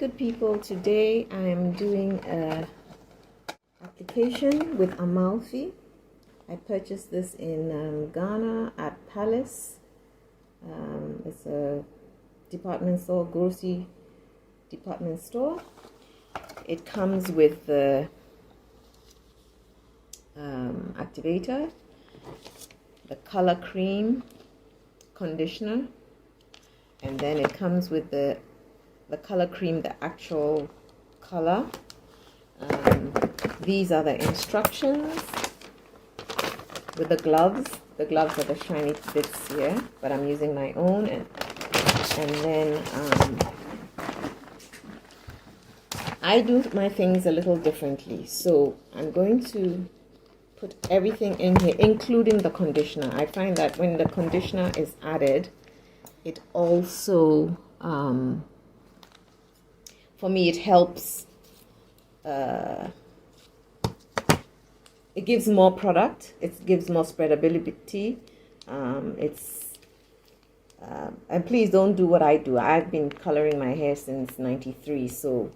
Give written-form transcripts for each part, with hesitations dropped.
good people. Today I am doing a application with Amalfi. I purchased this in Ghana at Palace. It's a department store, grocery department store. It comes with the activator, the color cream, conditioner, and then it comes with the color cream, the actual color. These are the instructions with the gloves. The gloves are the shiny bits here, but I'm using my own. And then I do my things a little differently. So I'm going to put everything in here, including the conditioner. I find that when the conditioner is added, it also for me, it helps, it gives more product, it gives more spreadability. And please don't do what I do. I've been coloring my hair since '93, so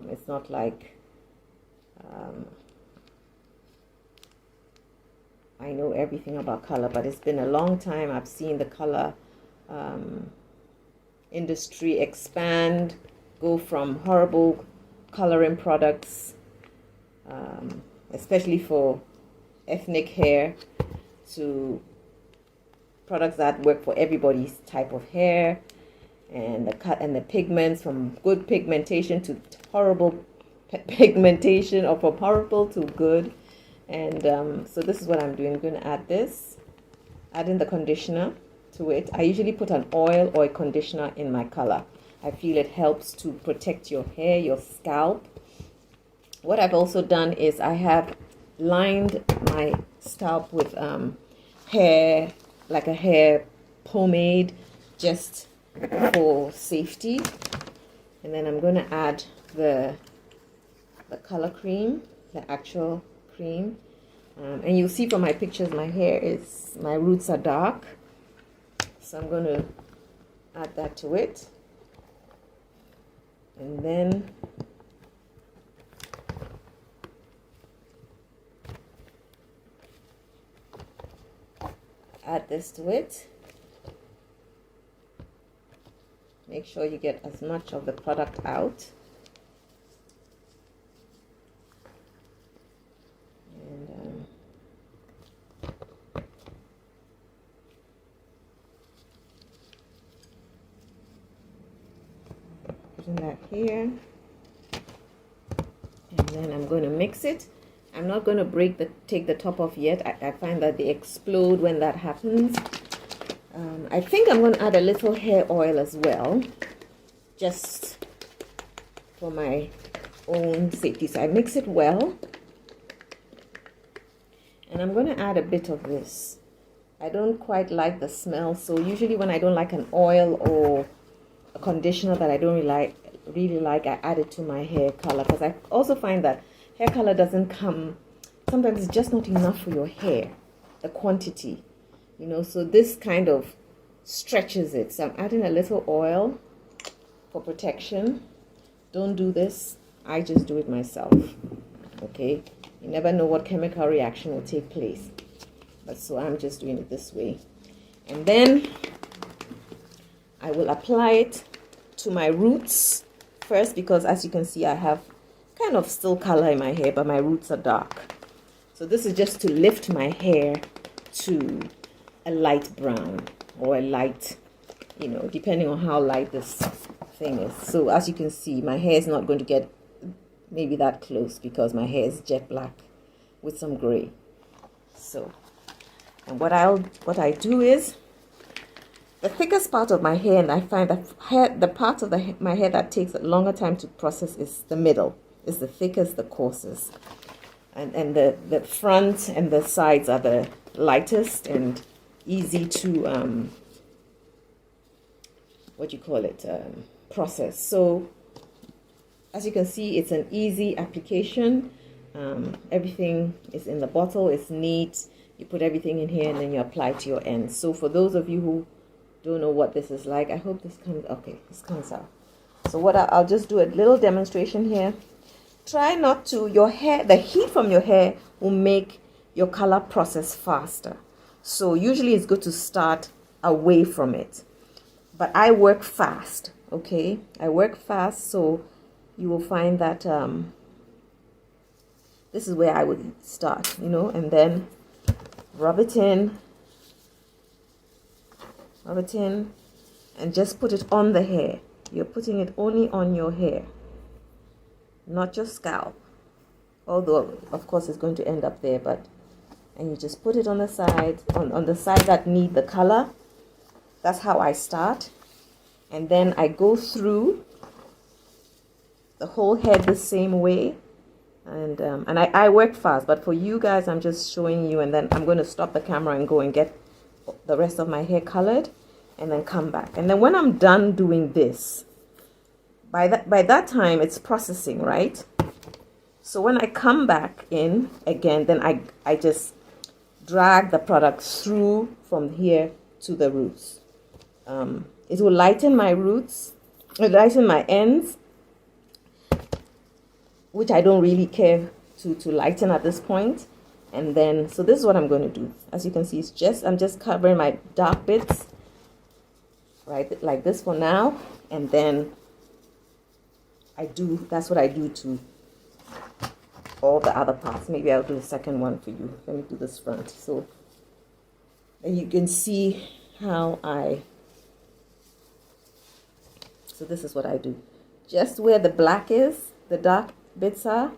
it's not like I know everything about color, but it's been a long time. I've seen the color industry expand, go from horrible coloring products, especially for ethnic hair, to products that work for everybody's type of hair, and the cut and the pigments, from good pigmentation to horrible pigmentation, or from horrible to good. And so this is what I'm doing. I'm going to add in the conditioner to it. I usually put an oil or a conditioner in my color. I feel it helps to protect your hair, your scalp. What I've also done is I have lined my scalp with hair, like a hair pomade, just for safety. And then I'm going to add the color cream, the actual cream. And you'll see from my pictures, my roots are dark. So I'm going to add that to it. And then add this to it. Make sure you get as much of the product out. And putting that here. And then I'm going to mix it. I'm not going to take the top off yet. I find that they explode when that happens. I think I'm going to add a little hair oil as well, just for my own safety. So I mix it well. And I'm going to add a bit of this. I don't quite like the smell. So usually when I don't like an oil or a conditioner that I don't really like, I add it to my hair color. Because I also find that hair color doesn't come, sometimes it's just not enough for your hair, the quantity, so this kind of stretches it. So I'm adding a little oil for protection. Don't do this, I just do it myself, okay? You never know what chemical reaction will take place, but so I'm just doing it this way. And then I will apply it to my roots first, because as you can see, I have kind of still color in my hair, but my roots are dark. So this is just to lift my hair to a light brown, or a light, depending on how light this thing is. So as you can see, my hair is not going to get maybe that close, because my hair is jet black with some gray. So, and what I do is, the thickest part of my hair, and I find that the part of my hair that takes a longer time to process is the middle. Is the thickest, the coarsest, and the front and the sides are the lightest and easy to process. So as you can see, it's an easy application. Everything is in the bottle, it's neat. You put everything in here and then you apply to your ends. So for those of you who don't know what this is like, I hope this comes, okay, this comes out. So what I'll just do a little demonstration here. Try not to, your hair, the heat from your hair will make your color process faster. So usually it's good to start away from it. But I work fast, okay? I work fast, so you will find that this is where I would start, you know, and then rub it in, and just put it on the hair. You're putting it only on your hair, not your scalp. Although, of course, it's going to end up there, but, and you just put it on the side, on the side that need the color. That's how I start. And then I go through the whole head the same way. And I work fast, but for you guys, I'm just showing you, and then I'm going to stop the camera and go and get the rest of my hair colored, and then come back. And then when I'm done doing this, by that time it's processing, right? So when I come back in again, then I just drag the product through from here to the roots. It will lighten my roots, it will lighten my ends, which I don't really care to lighten at this point. And then, so this is what I'm going to do. As you can see, I'm just covering my dark bits, right, like this for now. And then that's what I do to all the other parts. Maybe I'll do the second one for you. Let me do this front. So you can see how so this is what I do. Just where the black is, the dark bits are.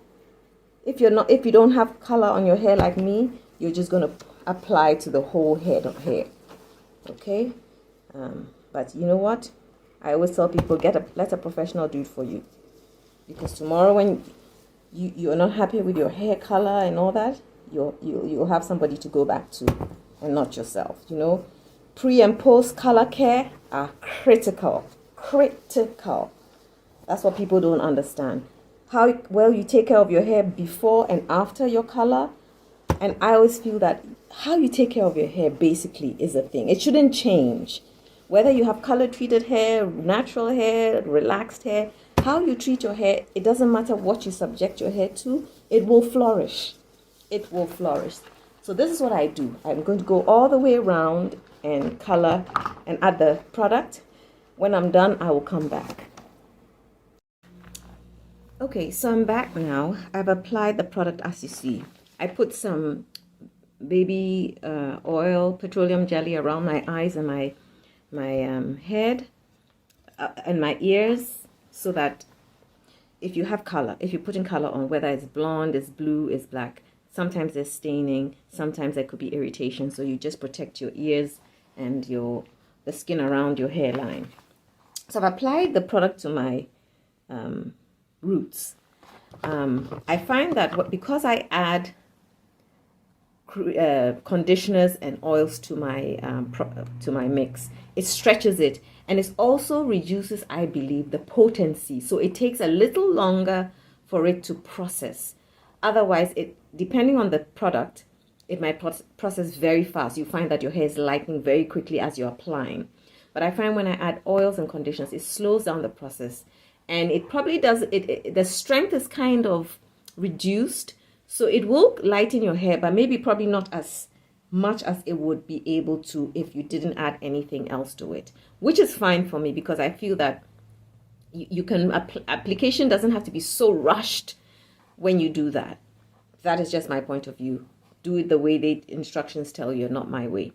If you don't have color on your hair like me, you're just going to apply to the whole head of hair. Okay? But you know what? I always tell people, let a professional do it for you. Because tomorrow when you're not happy with your hair color and all that, you'll have somebody to go back to and not yourself. You know, pre and post color care are critical. That's what people don't understand. How well you take care of your hair before and after your color. And I always feel that how you take care of your hair basically is a thing. It shouldn't change. Whether you have color treated hair, natural hair, relaxed hair, how you treat your hair, it doesn't matter what you subject your hair to, it will flourish. It will flourish. So this is what I do. I'm going to go all the way around and color and add the product. When I'm done, I will come back. Okay, so I'm back now. I've applied the product as you see. I put some baby oil, petroleum jelly around my eyes and my head and my ears, so that if you have color, if you're putting color on, whether it's blonde, it's blue, it's black, sometimes there's staining, sometimes there could be irritation, so you just protect your ears and the skin around your hairline. So I've applied the product to my roots. I find that because I add conditioners and oils to my mix, it stretches it, and it also reduces, I believe, the potency. So it takes a little longer for it to process. Otherwise, depending on the product, it might process very fast. You find that your hair is lightening very quickly as you're applying. But I find when I add oils and conditioners, it slows down the process. And it probably does, the strength is kind of reduced. So it will lighten your hair, but maybe probably not as much as it would be able to if you didn't add anything else to it. Which is fine for me, because I feel that application doesn't have to be so rushed when you do that. That is just my point of view. Do it the way the instructions tell you, not my way.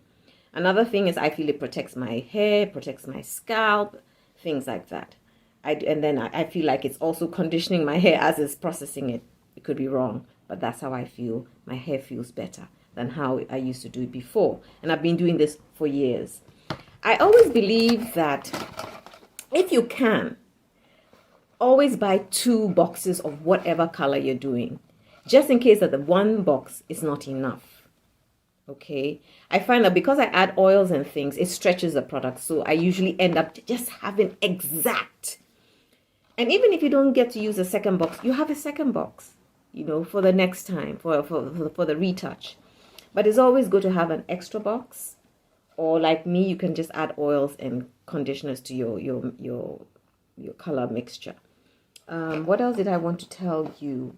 Another thing is I feel it protects my hair, protects my scalp, things like that. And then I feel like it's also conditioning my hair as it's processing it. It could be wrong, but that's how I feel. My hair feels better than how I used to do it before. And I've been doing this for years. I always believe that if you can, always buy 2 boxes of whatever color you're doing, just in case that the one box is not enough. Okay, I find that because I add oils and things, it stretches the product. So I usually end up just having exact. And even if you don't get to use a second box, you have a second box, you know, for the next time, for the retouch. But it's always good to have an extra box. Or like me, you can just add oils and conditioners to your your color mixture. What else did I want to tell you?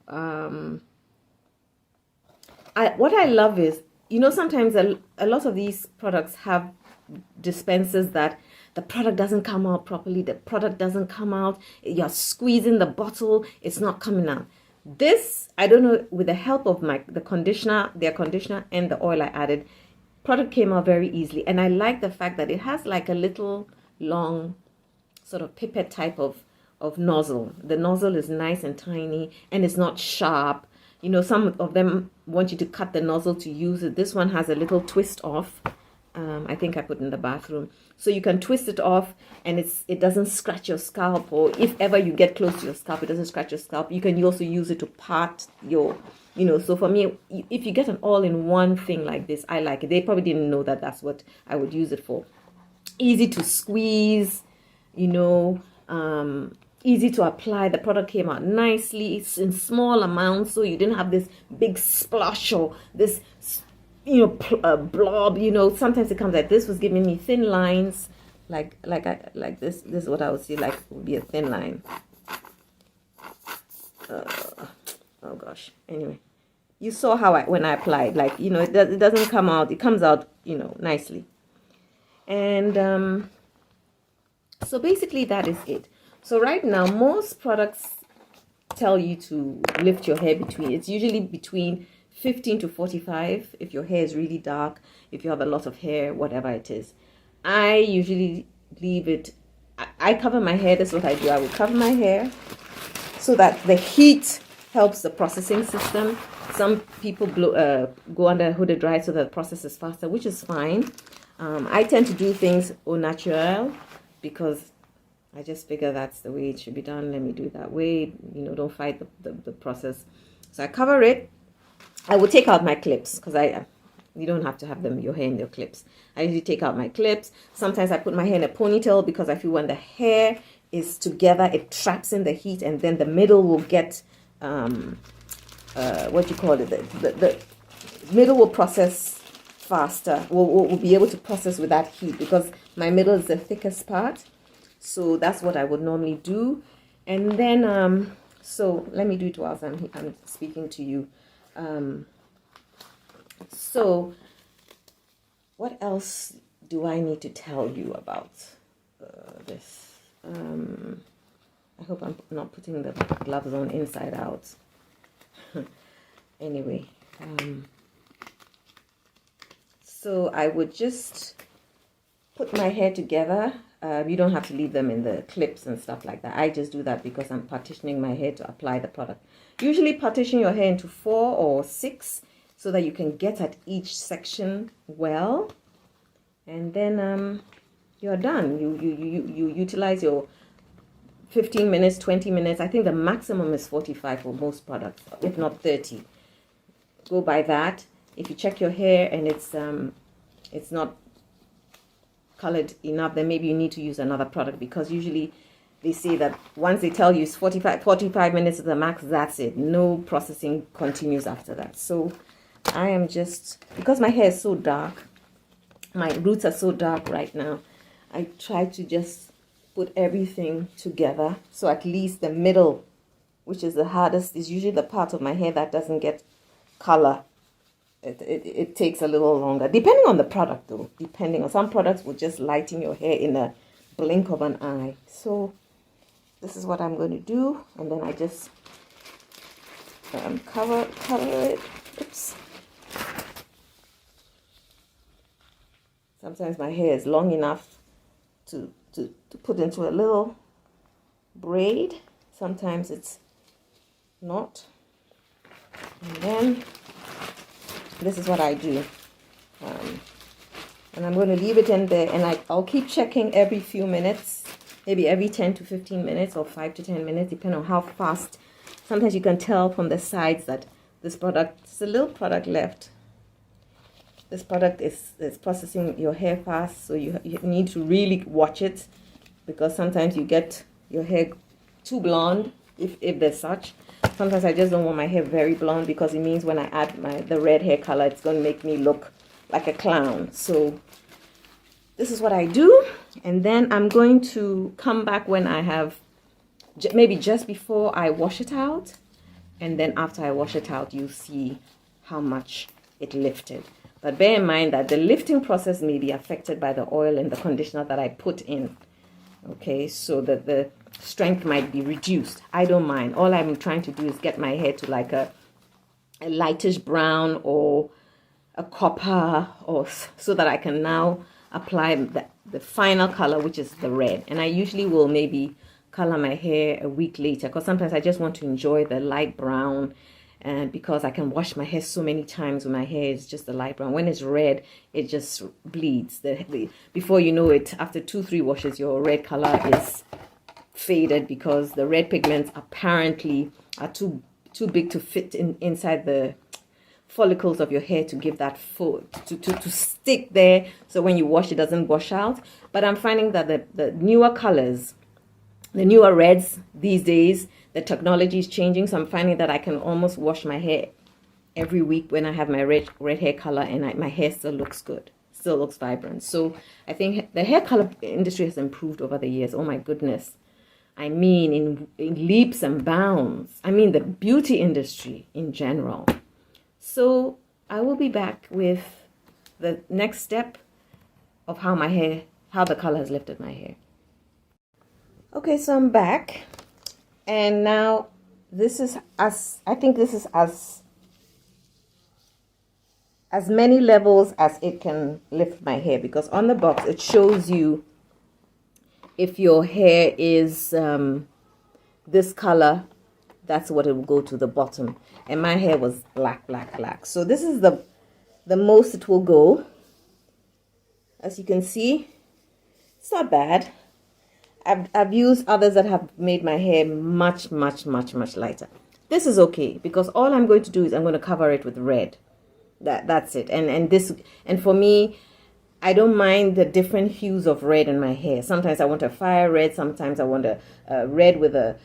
What I love is, sometimes a lot of these products have dispensers that the product doesn't come out properly. The product doesn't come out. You're squeezing the bottle. It's not coming out. This, I don't know, with the help of their conditioner and the oil I added, product came out very easily. And I like the fact that it has like a little long sort of pipette type of nozzle. The nozzle is nice and tiny and it's not sharp. Some of them want you to cut the nozzle to use it. This one has a little twist off. I think I put in the bathroom. So you can twist it off and it doesn't scratch your scalp, or if ever you get close to your scalp, it doesn't scratch your scalp. You can also use it to part your, so for me, if you get an all-in-one thing like this, I like it. They probably didn't know that that's what I would use it for. Easy to squeeze, easy to apply. The product came out nicely. It's in small amounts, so you didn't have this big splash or this blob. Sometimes it comes like this. Was giving me thin lines, like this. This is what I would see, like would be a thin line. Oh gosh. Anyway, you saw how when I applied, like it doesn't come out. It comes out nicely. And so basically that is it. So right now, most products tell you to lift your hair it's usually between 15 to 45 if your hair is really dark, if you have a lot of hair, whatever it is. I usually leave it, I cover my hair. This is what I do. I will cover my hair so that the heat helps the processing system. Some people go under a hooded dry so that the process is faster, which is fine. I tend to do things au naturel because I just figure that's the way it should be done. Let me do it that way. Don't fight the process. So I cover it. I will take out my clips because you don't have to have your hair in your clips. I usually take out my clips. Sometimes I put my hair in a ponytail because I feel when the hair is together, it traps in the heat, and then the middle will get what you call it. The middle will process faster. Will be able to process with that heat because my middle is the thickest part. So that's what I would normally do. And then, so let me do it whilst I'm speaking to you. So what else do I need to tell you about this? I hope I'm not putting the gloves on inside out. Anyway, so I would just put my hair together. You don't have to leave them in the clips and stuff like that. I just do that because I'm partitioning my hair to apply the product. Usually partition your hair into 4 or 6 so that you can get at each section well. And then you're done. You utilize your 15 minutes, 20 minutes. I think the maximum is 45 for most products, if not 30. Go by that. If you check your hair and it's not colored enough, then maybe you need to use another product, because usually they say that once they tell you it's 45 minutes is the max, that's it. No processing continues after that. So I am just, because my hair is so dark, my roots are so dark right now, I try to just put everything together. So at least the middle, which is the hardest, is usually the part of my hair that doesn't get color. It takes a little longer, depending on the product though. Depending on some products will just lighten your hair in a blink of an eye. So this is what I'm going to do, and then I just cover it. Oops. Sometimes my hair is long enough to put into a little braid. Sometimes it's not. And then this is what I do. And I'm going to leave it in there, and I'll keep checking every few minutes, maybe every 10 to 15 minutes or 5 to 10 minutes, depending on how fast. Sometimes you can tell from the sides that this product, there's a little product left. This product is processing your hair fast, so you need to really watch it, because sometimes you get your hair too blonde, if there's such. Sometimes I just don't want my hair very blonde, because it means when I add the red hair color, it's going to make me look like a clown. So this is what I do, and then I'm going to come back when I have maybe just before I wash it out, and then after I wash it out, you see how much it lifted. But bear in mind that the lifting process may be affected by the oil and the conditioner that I put in. Okay, so that the strength might be reduced. I don't mind. All I'm trying to do is get my hair to like a lightish brown or a copper, or so that I can now apply the final color, which is the red. And I usually will maybe color my hair a week later, because sometimes I just want to enjoy the light brown, and because I can wash my hair so many times when my hair is just a light brown. When it's red, it just bleeds. Before you know it, after 2-3 washes, your red color is faded, because the red pigments apparently are too big to fit inside the follicles of your hair to give that full to stick there, so when you wash it doesn't wash out. But I'm finding that the newer colors, the newer reds these days, the technology is changing, so I'm finding that I can almost wash my hair every week when I have my red hair color, and my hair still looks good, still looks vibrant. So I think the hair color industry has improved over the years. Oh my goodness, I mean in leaps and bounds. I mean the beauty industry in general. So I will be back with the next step of how the color has lifted my hair. Okay, so I'm back, and now this is I think this is as many levels as it can lift my hair, because on the box it shows you if your hair is this color, that's what it will go to the bottom. And my hair was black. So this is the most it will go. As you can see, it's not bad. I've used others that have made my hair much lighter. This is okay, because all I'm going to do is I'm going to cover it with red. That's it. And for me, I don't mind the different hues of red in my hair. Sometimes I want a fire red, sometimes I want a red with a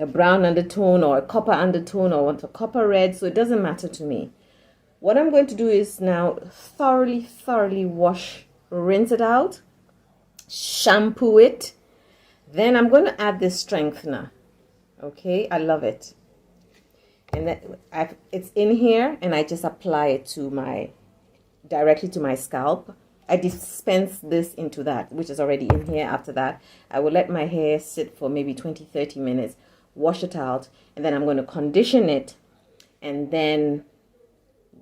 brown undertone, or a copper undertone, or I want a copper red. So it doesn't matter to me. What I'm going to do is now thoroughly wash, rinse it out, shampoo it. Then I'm going to add this strengthener. Okay, I love it. And then it's in here, and I just apply it directly to my scalp. I dispense this into that, which is already in here. After that, I will let my hair sit for maybe 20-30 minutes, wash it out, and then I'm going to condition it, and then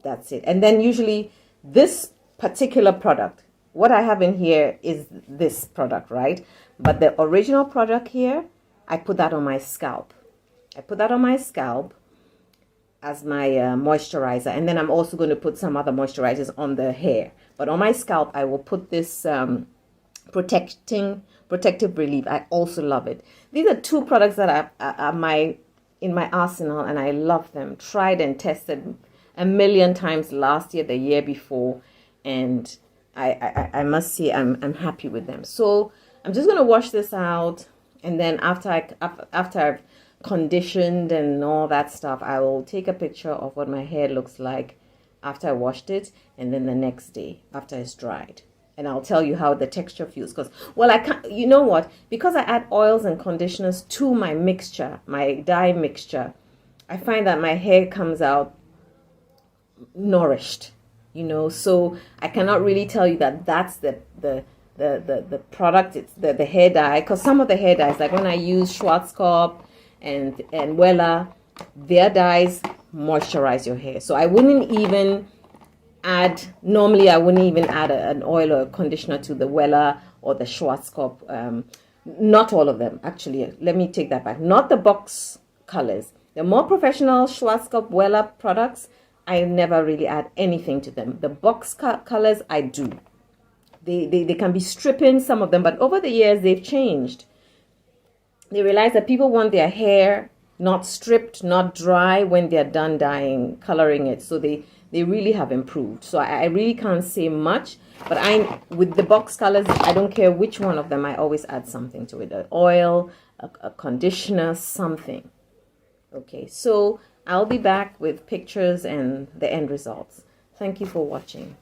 that's it. And then usually this particular product, what I have in here is this product, right? But the original product here, I put that on my scalp. I put that on my scalp as my moisturizer, and then I'm also going to put some other moisturizers on the hair. But on my scalp, I will put this protective relief. I also love it. These are two products that are in my arsenal, and I love them. Tried and tested a million times last year, the year before, and I must say I'm happy with them. So I'm just going to wash this out, and then after I've conditioned and all that stuff, I will take a picture of what my hair looks like after I washed it, and then the next day after it's dried, and I'll tell you how the texture feels. Because, well, I can't, you know what, because I add oils and conditioners to my mixture, my dye mixture, I find that my hair comes out nourished, so I cannot really tell you that that's the product. It's the hair dye, because some of the hair dyes, like when I use Schwarzkopf and Wella, their dyes moisturize your hair. So I wouldn't even add, normally I wouldn't even add an oil or a conditioner to the Wella or the Schwarzkopf. Not all of them, actually. Let me take that back. Not the box colors. The more professional Schwarzkopf, Wella products, I never really add anything to them. The box colors, I do. They can be stripping, some of them, but over the years they've changed. They realize that people want their hair not stripped, not dry when they're done dyeing, coloring it. So they really have improved. So I really can't say much, but with the box colors, I don't care which one of them, I always add something to it. An oil, a conditioner, something. Okay, so I'll be back with pictures and the end results. Thank you for watching.